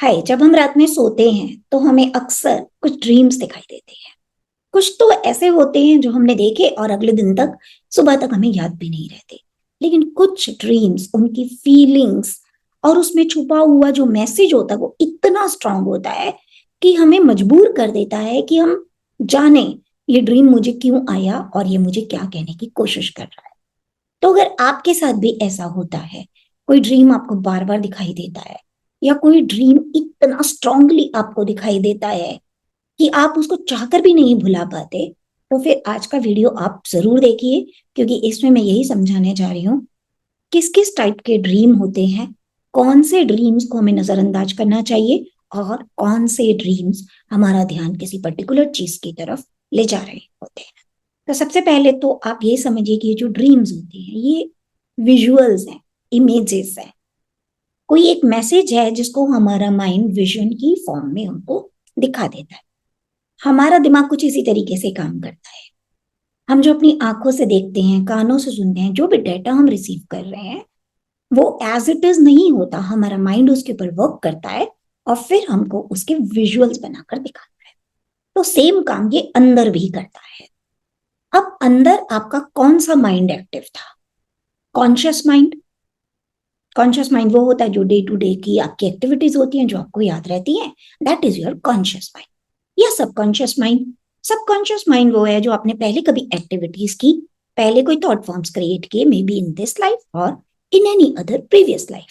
हाय, जब हम रात में सोते हैं तो हमें अक्सर कुछ ड्रीम्स दिखाई देते हैं। कुछ तो ऐसे होते हैं जो हमने देखे और अगले दिन तक सुबह तक हमें याद भी नहीं रहते। लेकिन कुछ ड्रीम्स, उनकी फीलिंग्स और उसमें छुपा हुआ जो मैसेज होता है वो इतना स्ट्रांग होता है कि हमें मजबूर कर देता है कि हम जाने ये ड्रीम मुझे क्यों आया और ये मुझे क्या कहने की कोशिश कर रहा है। तो अगर आपके साथ भी ऐसा होता है, कोई ड्रीम आपको बार बार दिखाई देता है या कोई ड्रीम इतना स्ट्रांगली आपको दिखाई देता है कि आप उसको चाहकर भी नहीं भुला पाते, तो फिर आज का वीडियो आप जरूर देखिए, क्योंकि इसमें मैं यही समझाने जा रही हूँ किस किस टाइप के ड्रीम होते हैं, कौन से ड्रीम्स को हमें नजरअंदाज करना चाहिए और कौन से ड्रीम्स हमारा ध्यान किसी पर्टिकुलर चीज की तरफ ले जा रहे होते हैं। तो सबसे पहले तो आप ये समझिए कि ये जो ड्रीम्स होते हैं ये विजुअल्स हैं, इमेजेस हैं। कोई एक मैसेज है जिसको हमारा माइंड विजन की फॉर्म में हमको दिखा देता है। हमारा दिमाग कुछ इसी तरीके से काम करता है। हम जो अपनी आंखों से देखते हैं, कानों से सुनते हैं, जो भी डेटा हम रिसीव कर रहे हैं वो एज इट इज नहीं होता। हमारा माइंड उसके ऊपर वर्क करता है और फिर हमको उसके विजुअल्स बनाकर दिखाता है। तो सेम काम ये अंदर भी करता है। अब अंदर आपका कौन सा माइंड एक्टिव था? Conscious mind. कॉन्शियस माइंड वो होता है जो डे टू डे की आपकी एक्टिविटीज होती हैं जो आपको याद रहती हैं, that is your conscious mind. या सबकॉन्शियस माइंड। सबकॉन्शियस माइंड वो है जो आपने पहले कभी एक्टिविटीज की, पहले कोई थॉट फॉर्म्स क्रिएट किए, may be in this life और in any other previous life,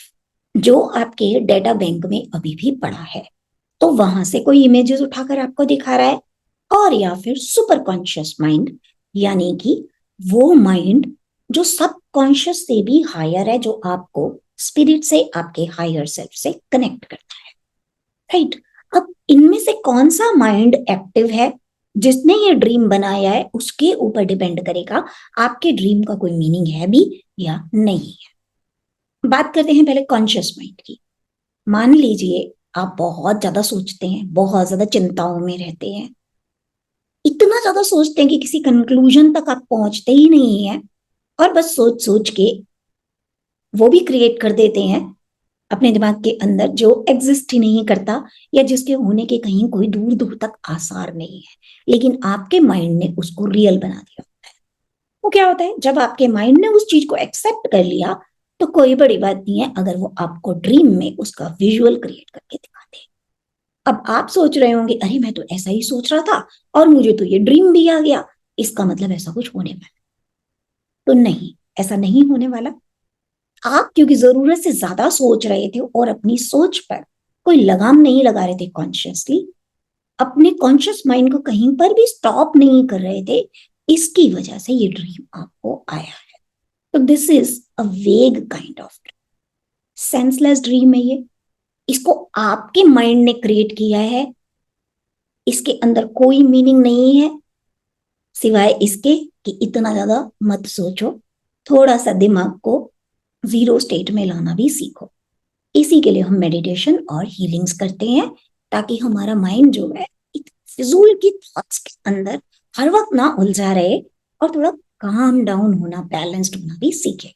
जो आपके डेटा बैंक में अभी भी पड़ा है। तो वहां से कोई इमेजेस उठाकर आपको दिखा रहा है। और या फिर सुपर कॉन्शियस माइंड, यानी कि वो माइंड जो सब कॉन्शियस से भी हायर है, जो आपको स्पिरिट से, आपके हायर सेल्फ से कनेक्ट करता है। राइट। अब इनमें से कौन सा माइंड एक्टिव है जिसने ये ड्रीम बनाया है, उसके ऊपर डिपेंड करेगा आपके ड्रीम का कोई मीनिंग है भी या नहीं है। बात करते हैं पहले कॉन्शियस माइंड की। मान लीजिए आप बहुत ज्यादा सोचते हैं, बहुत ज्यादा चिंताओं में रहते हैं, इतना ज्यादा सोचते हैं कि किसी कंक्लूजन तक आप पहुंचते ही नहीं है और बस सोच सोच के वो भी क्रिएट कर देते हैं अपने दिमाग के अंदर जो एग्जिस्ट ही नहीं करता, या जिसके होने के कहीं कोई दूर दूर तक आसार नहीं है, लेकिन आपके माइंड ने उसको रियल बना दिया। वो क्या होता है, जब आपके माइंड ने उस चीज को एक्सेप्ट कर लिया तो कोई बड़ी बात नहीं है अगर वो आपको ड्रीम में उसका विजुअल क्रिएट करके दिखा दे। अब आप सोच रहे होंगे, अरे मैं तो ऐसा ही सोच रहा था और मुझे तो ये ड्रीम भी आ गया, इसका मतलब ऐसा कुछ होने वाला। तो नहीं, ऐसा नहीं होने वाला। आप क्योंकि जरूरत से ज्यादा सोच रहे थे और अपनी सोच पर कोई लगाम नहीं लगा रहे थे कॉन्शियसली, अपने कॉन्शियस माइंड को कहीं पर भी स्टॉप नहीं कर रहे थे, इसकी वजह से ये ड्रीम आपको आया है। तो दिस इज अ वेग काइंड ऑफ सेंसलेस ड्रीम है ये। इसको आपके माइंड ने क्रिएट किया है, इसके अंदर कोई मीनिंग नहीं है सिवाय इसके कि इतना ज्यादा मत सोचो, थोड़ा सा दिमाग को जीरो स्टेट में लाना भी सीखो। इसी के लिए हम मेडिटेशन और हीलिंग्स करते हैं, ताकि हमारा माइंड जो है फिजूल की थॉट्स के अंदर हर वक्त ना उलझा रहे और थोड़ा काम डाउन होना, बैलेंस्ड होना भी सीखे।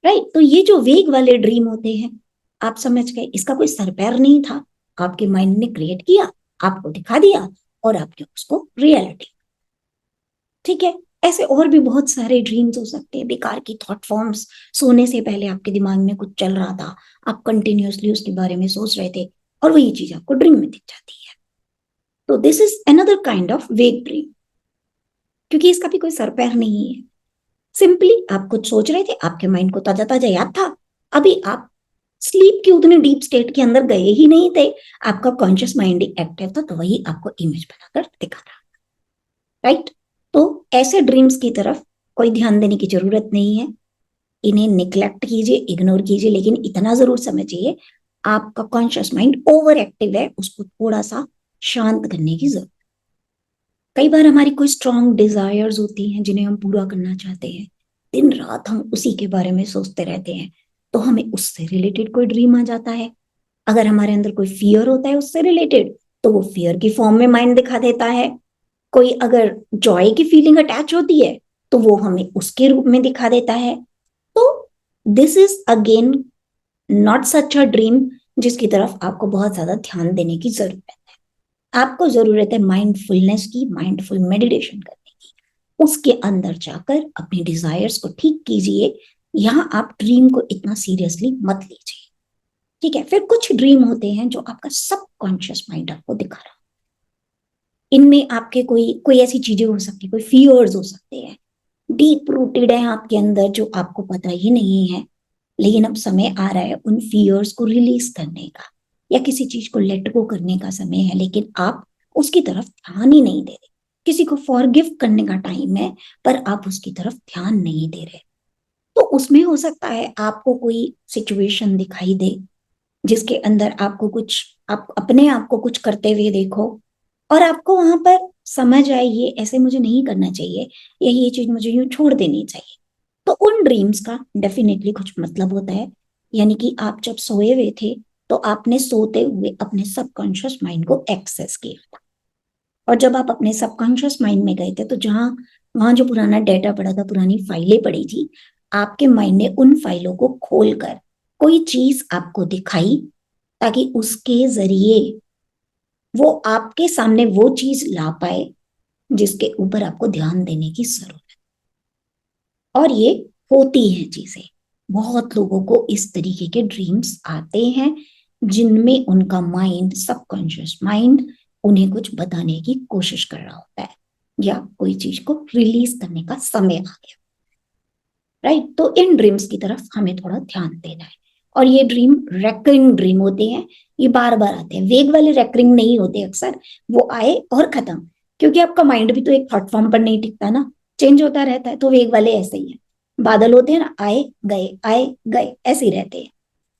राइट। तो ये जो वेग वाले ड्रीम होते हैं, आप समझ गए, इसका कोई सर पैर नहीं था, आपके माइंड ने क्रिएट किया, आपको दिखा दिया और आपने उसको रियलिटी। ठीक है। ऐसे और भी बहुत सारे ड्रीम्स हो सकते हैं, बेकार की थॉट फॉर्म्स। सोने से पहले आपके दिमाग में कुछ चल रहा था, आप कंटिन्यूअसली उसके बारे में सोच रहे थे और वही चीज आपको ड्रीम में दिख जाती है। तो this is another kind of वेग ड्रीम, क्योंकि इसका भी कोई सर पैर नहीं है। सिंपली आप कुछ सोच रहे थे, आपके माइंड को ताजा ताजा याद था, अभी आप स्लीप की उतने डीप स्टेट के अंदर गए ही नहीं थे, आपका कॉन्शियस माइंड एक्टिव था, तो वही आपको इमेज बनाकर दिखा रहा। राइट। तो ऐसे ड्रीम्स की तरफ कोई ध्यान देने की जरूरत नहीं है, इन्हें निग्लेक्ट कीजिए, इग्नोर कीजिए, लेकिन इतना जरूर समझिए आपका कॉन्शियस माइंड ओवर एक्टिव है, उसको थोड़ा सा शांत करने की जरूरत। कई बार हमारी कोई स्ट्रॉन्ग डिजायर्स होती हैं जिन्हें हम पूरा करना चाहते हैं, दिन रात हम उसी के बारे में सोचते रहते हैं, तो हमें उससे रिलेटेड कोई ड्रीम आ जाता है। अगर हमारे अंदर कोई फियर होता है उससे रिलेटेड, तो वो फियर की फॉर्म में माइंड दिखा देता है। कोई अगर जॉय की फीलिंग अटैच होती है तो वो हमें उसके रूप में दिखा देता है। तो this is again not such a dream जिसकी तरफ आपको बहुत ज्यादा ध्यान देने की जरूरत है। आपको जरूरत है माइंडफुलनेस की, माइंडफुल मेडिटेशन करने की। उसके अंदर जाकर अपने डिजायर्स को ठीक कीजिए। यहाँ आप ड्रीम को इतना सीरियसली मत लीजिए, ठीक है। फिर कुछ ड्रीम होते हैं जो आपका सबकॉन्शियस माइंड आपको दिखा रहा है। इनमें आपके कोई कोई ऐसी चीजें हो सकती है, कोई फियर्स हो सकते हैं, डीप रूटेड है आपके अंदर, जो आपको पता ही नहीं है। लेकिन अब समय आ रहा है उन फियर्स को रिलीज करने का, या किसी चीज को लेट गो करने का समय है, लेकिन आप उसकी तरफ ध्यान ही नहीं दे रहे। किसी को फॉरगिव करने का टाइम है, पर आप उसकी तरफ ध्यान नहीं दे रहे। तो उसमें हो सकता है आपको कोई सिचुएशन दिखाई दे जिसके अंदर आपको कुछ, आप अपने आप को कुछ करते हुए देखो, और आपको वहां पर समझ आए ये ऐसे मुझे नहीं करना चाहिए, या ये चीज मुझे यूं छोड़ देनी चाहिए। तो उन ड्रीम्स का डेफिनेटली कुछ मतलब होता है। यानी कि आप जब सोए हुए थे, तो आपने सोते हुए अपने सबकॉन्शियस माइंड को एक्सेस किया था। और जब आप अपने सबकॉन्शियस माइंड में गए थे, तो जहां वहां जो पुराना डेटा पड़ा था, पुरानी फाइलें पड़ी थी, आपके माइंड ने उन फाइलों को खोलकर कोई चीज आपको दिखाई, ताकि उसके जरिए वो आपके सामने वो चीज ला पाए जिसके ऊपर आपको ध्यान देने की जरूरत है। और ये होती हैं चीजें। बहुत लोगों को इस तरीके के ड्रीम्स आते हैं, जिनमें उनका माइंड, सबकॉन्शियस माइंड, उन्हें कुछ बताने की कोशिश कर रहा होता है, या कोई चीज को रिलीज करने का समय आ गया। राइट। तो इन ड्रीम्स की तरफ हमें थोड़ा ध्यान देना है। और ये ड्रीम रेकरिंग ड्रीम होते हैं, ये बार बार आते हैं। वेग वाले रेकरिंग नहीं होते अक्सर, वो आए और खत्म। क्योंकि आपका माइंड भी तो एक थॉट फॉर्म पर नहीं टिकता ना, चेंज होता रहता है। तो वेग वाले ऐसे ही है, बादल होते हैं ना, आए गए ऐसे ही रहते हैं।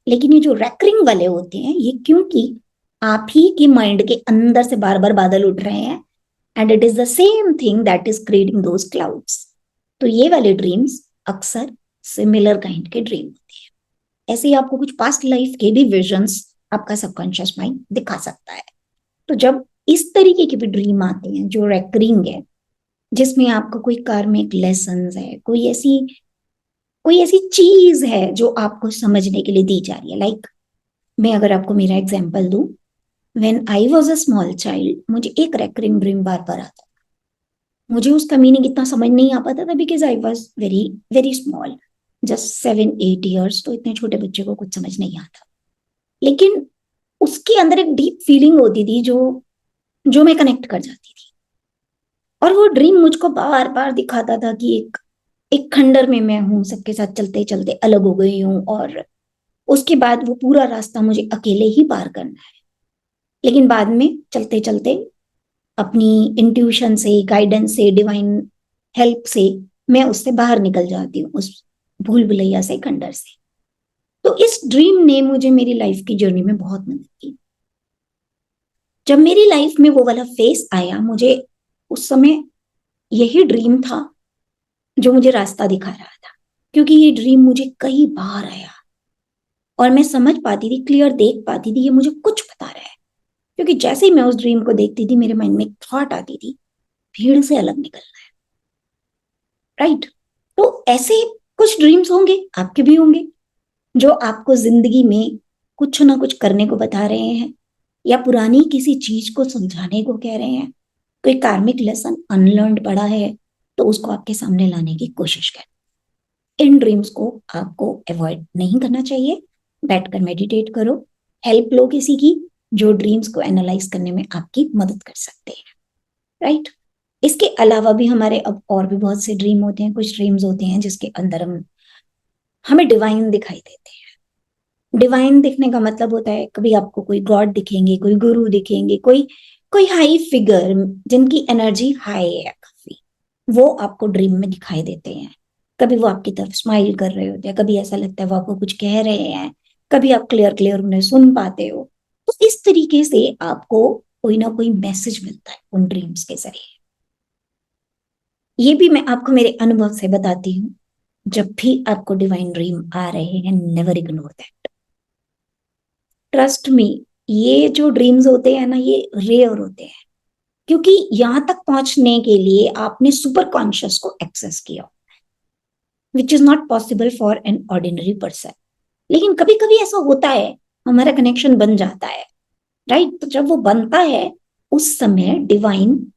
लेकिन ये जो रेकरिंग वाले होते हैं, ये क्योंकि आप ही के माइंड के अंदर से बार बार बादल उठ रहे हैं, and it is the same thing that is creating those clouds. तो ये वाले ड्रीम्स अक्सर सिमिलर काइंड के ड्रीम होते हैं। ऐसे ही आपको कुछ पास्ट लाइफ के भी विजन्स आपका सबकॉन्शियस माइंड दिखा सकता है। तो जब इस तरीके के भी ड्रीम आते हैं जो रेकरिंग है, जिसमें आपको कोई कार्मिक लेसन है, कोई ऐसी चीज है जो आपको समझने के लिए दी जा रही है। लाइक मैं अगर आपको मेरा एग्जाम्पल दूं, when I was a small child, मुझे एक रेकरिंग ड्रीम बार बार आता। मुझे उसका मीनिंग इतना समझ नहीं आ पाता था, because I was very very small, just 7-8 years. तो इतने छोटे बच्चे को कुछ समझ नहीं आता। लेकिन उसके अंदर एक डीप फीलिंग होती थी, जो जो मैं कनेक्ट कर जाती थी। और वो ड्रीम मुझको बार बार दिखाता था कि एक खंडर में मैं हूं, सबके साथ चलते चलते अलग हो गई हूँ, और उसके बाद वो पूरा रास्ता मुझे अकेले ही पार करना है। लेकिन बाद में चलते चलते अपनी इंट्यूशन से, गाइडेंस से, डिवाइन हेल्प से मैं उससे बाहर निकल जाती हूँ, उस भूल भुलैया से, खंडर से। तो इस ड्रीम ने मुझे मेरी लाइफ की जर्नी में बहुत मदद की। जब मेरी लाइफ में वो वाला फेस आया, मुझे उस समय यही ड्रीम था जो मुझे रास्ता दिखा रहा था। क्योंकि ये ड्रीम मुझे कई बार आया, और मैं समझ पाती थी, क्लियर देख पाती थी, ये मुझे कुछ बता रहा है। क्योंकि जैसे ही मैं उस ड्रीम को देखती थी, मेरे माइंड में एक थॉट आती थी, भीड़ से अलग निकलना है। राइट। तो ऐसे कुछ ड्रीम्स होंगे, आपके भी होंगे, जो आपको जिंदगी में कुछ ना कुछ करने को बता रहे हैं, या पुरानी किसी चीज को समझाने को कह रहे हैं। कोई कार्मिक लेसन अनलर्नड पड़ा है, तो उसको आपके सामने लाने की कोशिश करें। इन ड्रीम्स को आपको अवॉइड नहीं करना चाहिए। बैठकर मेडिटेट करो, हेल्प लो किसी की, जो ड्रीम्स को एनालाइज करने में आपकी मदद कर सकते हैं। राइट। इसके अलावा भी हमारे अब और भी बहुत से ड्रीम होते हैं। कुछ ड्रीम्स होते हैं जिसके अंदर हमें डिवाइन दिखाई देते हैं। डिवाइन दिखने का मतलब होता है, कभी आपको कोई गॉड दिखेंगे, कोई गुरु दिखेंगे, कोई कोई हाई फिगर, जिनकी एनर्जी हाई है काफी, वो आपको ड्रीम में दिखाई देते हैं। कभी वो आपकी तरफ स्माइल कर रहे होते हैं, कभी ऐसा लगता है वो आपको कुछ कह रहे हैं, कभी आप क्लियर क्लियर उन्हें सुन पाते हो। तो इस तरीके से आपको कोई ना कोई मैसेज मिलता है उन ड्रीम्स के जरिए। ये भी मैं आपको मेरे अनुभव से बताती हूँ। जब भी आपको डिवाइन ड्रीम आ रहे हैं, never ignore that. Trust me, ये जो ड्रीम्स होते हैं ना, ये रेयर होते हैं। क्योंकि यहां तक पहुंचने के लिए आपने सुपर कॉन्शियस को एक्सेस किया, which is not possible for an ordinary person. लेकिन कभी कभी ऐसा होता है, हमारा कनेक्शन बन जाता है, राइट? तो जब वो बनता है उस समय डिवाइन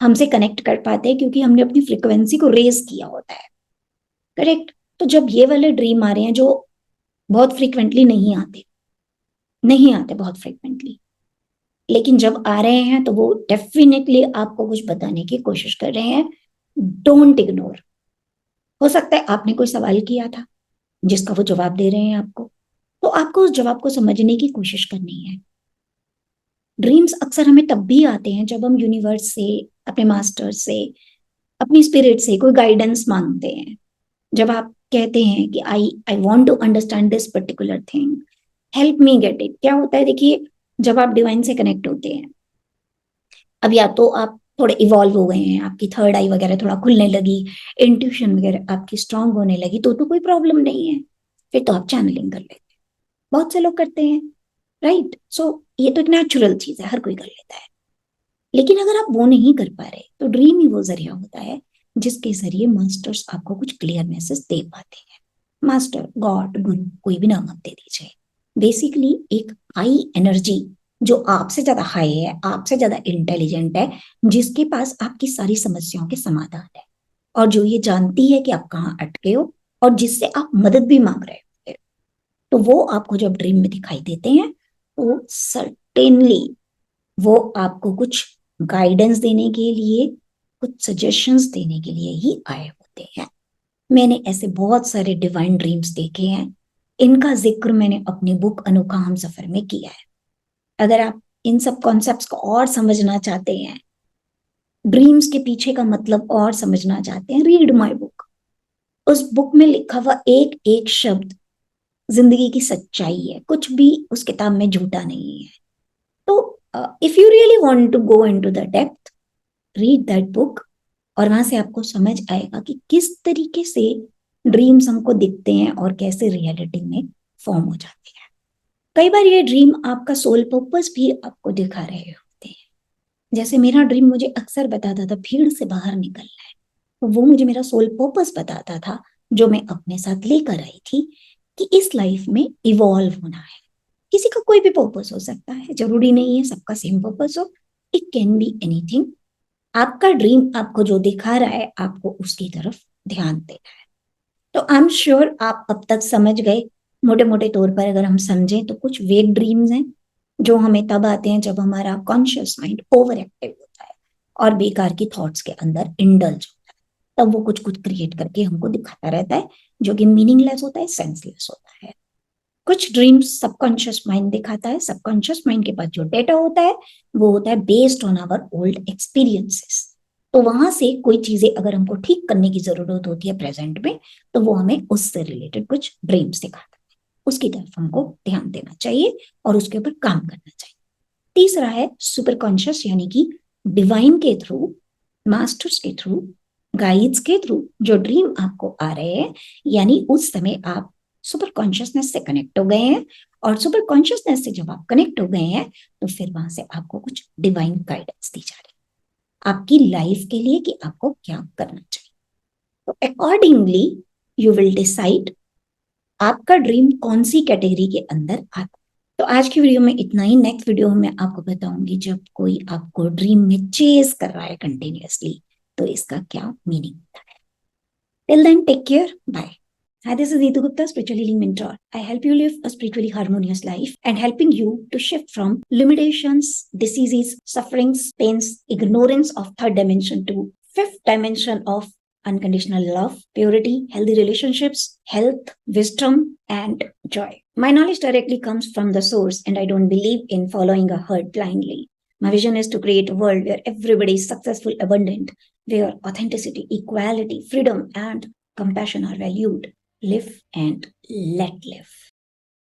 हमसे कनेक्ट कर पाते हैं, क्योंकि हमने अपनी फ्रिक्वेंसी को रेज किया होता है, करेक्ट? तो जब ये वाले ड्रीम आ रहे हैं जो बहुत फ्रिक्वेंटली नहीं आते बहुत फ्रिक्वेंटली, लेकिन जब आ रहे हैं तो वो डेफिनेटली आपको कुछ बताने की कोशिश कर रहे हैं। Don't ignore. हो सकता है आपने कोई सवाल किया था जिसका वो जवाब दे रहे हैं आपको, तो आपको उस जवाब को समझने की कोशिश करनी है। ड्रीम्स अक्सर हमें तब भी आते हैं जब हम यूनिवर्स से, अपने मास्टर से, अपनी स्पिरिट से कोई गाइडेंस मांगते हैं। जब आप कहते हैं कि I I want to understand this particular thing, help me get it. क्या होता है, देखिए, जब आप डिवाइन से कनेक्ट होते हैं, अब या तो आप थोड़े इवॉल्व हो गए हैं, आपकी थर्ड आई वगैरह थोड़ा खुलने लगी, इंट्यूशन वगैरह आपकी स्ट्रांग होने लगी, तो कोई प्रॉब्लम नहीं है, फिर तो आप चैनलिंग कर लेते हैं। बहुत से लोग करते हैं, राइट? सो ये तो एक नेचुरल चीज है, हर कोई कर लेता है। लेकिन अगर आप वो नहीं कर पा रहे तो ड्रीम ही वो जरिया होता है जिसके जरिए मास्टर्स आपको कुछ क्लियर मैसेज दे पाते हैं। मास्टर, गॉड, गुरु, कोई भी नाम आप दे दीजिए। बेसिकली एक हाई एनर्जी जो आपसे ज्यादा हाई है, आपसे ज्यादा इंटेलिजेंट है, जिसके पास आपकी सारी समस्याओं के समाधान है, और जो ये जानती है कि आप कहाँ अटके हो और जिससे आप मदद भी मांग रहे हो, तो वो आपको जब ड्रीम में दिखाई देते हैं तो सर्टेनली वो आपको कुछ गाइडेंस देने के लिए, कुछ सजेशंस देने के लिए ही आए होते हैं। मैंने ऐसे बहुत सारे डिवाइन ड्रीम्स देखे हैं, इनका जिक्र मैंने अपनी बुक अनोखा हम सफर में किया है। अगर आप इन सब कॉन्सेप्ट्स को और समझना चाहते हैं, ड्रीम्स के पीछे का मतलब और समझना चाहते हैं, रीड माय बुक। उस बुक में लिखा हुआ एक एक शब्द जिंदगी की सच्चाई है, कुछ भी उस किताब में झूठा नहीं है। तो if you really want to go into the depth, read that book, और वहां से आपको समझ आएगा कि किस तरीके से ड्रीम्स हमको दिखते हैं और कैसे रियलिटी में फॉर्म हो जाते हैं। कई बार ये ड्रीम आपका सोल पर्पस भी आपको दिखा रहे होते हैं। जैसे मेरा ड्रीम मुझे अक्सर बताता था भीड़ से बाहर निकलना है, तो वो मुझे मेरा सोल पर्पस बताता था, जो मैं अपने साथ लेकर आई थी, कि इस लाइफ में इवॉल्व होना है। किसी का कोई भी पर्पस हो सकता है, जरूरी नहीं है सबका सेम पर्पस हो। It can be anything. आपका ड्रीम आपको जो दिखा रहा है, आपको उसकी तरफ ध्यान देना है। तो आई एम श्योर आप अब तक समझ गए। मोटे मोटे तौर पर अगर हम समझें तो कुछ वेग ड्रीम्स हैं जो हमें तब आते हैं जब हमारा कॉन्शियस माइंड ओवर एक्टिव होता है और बेकार की थॉट्स के अंदर इंडल्ज होता है। तब वो कुछ कुछ क्रिएट करके हमको दिखाता रहता है, जो कि मीनिंगलेस होता है, सेंसलेस होता है। कुछ ड्रीम्स सबकॉन्शियस माइंड दिखाता है। सबकॉन्शियस माइंड के पास जो डेटा होता है वो होता है based on our old experiences. तो वहां से कोई चीजें अगर हमको ठीक करने की जरूरत होती है प्रेजेंट में, तो वो हमें उससे रिलेटेड कुछ ड्रीम्स दिखाता है। उसकी तरफ हमको ध्यान देना चाहिए और उसके ऊपर काम करना चाहिए। तीसरा है सुपर कॉन्शियस, यानी कि डिवाइन के थ्रू, मास्टर्स के थ्रू, गाइड्स के थ्रू जो ड्रीम आपको आ रहे हैं, यानी उस समय आप सुपर कॉन्शियसनेस से कनेक्ट हो गए हैं, और सुपर कॉन्शियसनेस से जब आप कनेक्ट हो गए हैं तो फिर वहां से आपको कुछ डिवाइन गाइडेंस दी जा रही है आपकी लाइफ के लिए कि आपको क्या करना चाहिए। तो अकॉर्डिंगली यू विल डिसाइड आपका ड्रीम कौन सी कैटेगरी के अंदर आता है। तो आज की वीडियो में इतना ही। नेक्स्ट वीडियो में आपको बताऊंगी जब कोई आपको ड्रीम में चेज कर रहा है कंटिन्यूअसली, तो इसका क्या मीनिंग होता है। Till then, take care, bye. Hi, this is Neetu Gupta, Spiritual Healing Mentor. I help you live a spiritually harmonious life and helping you to shift from limitations, diseases, sufferings, pains, ignorance of third dimension to fifth dimension of unconditional love, purity, healthy relationships, health, wisdom, and joy. My knowledge directly comes from the source, and I don't believe in following a herd blindly. My vision is to create a world where everybody is successful, abundant, where authenticity, equality, freedom, and compassion are valued. Live and let live.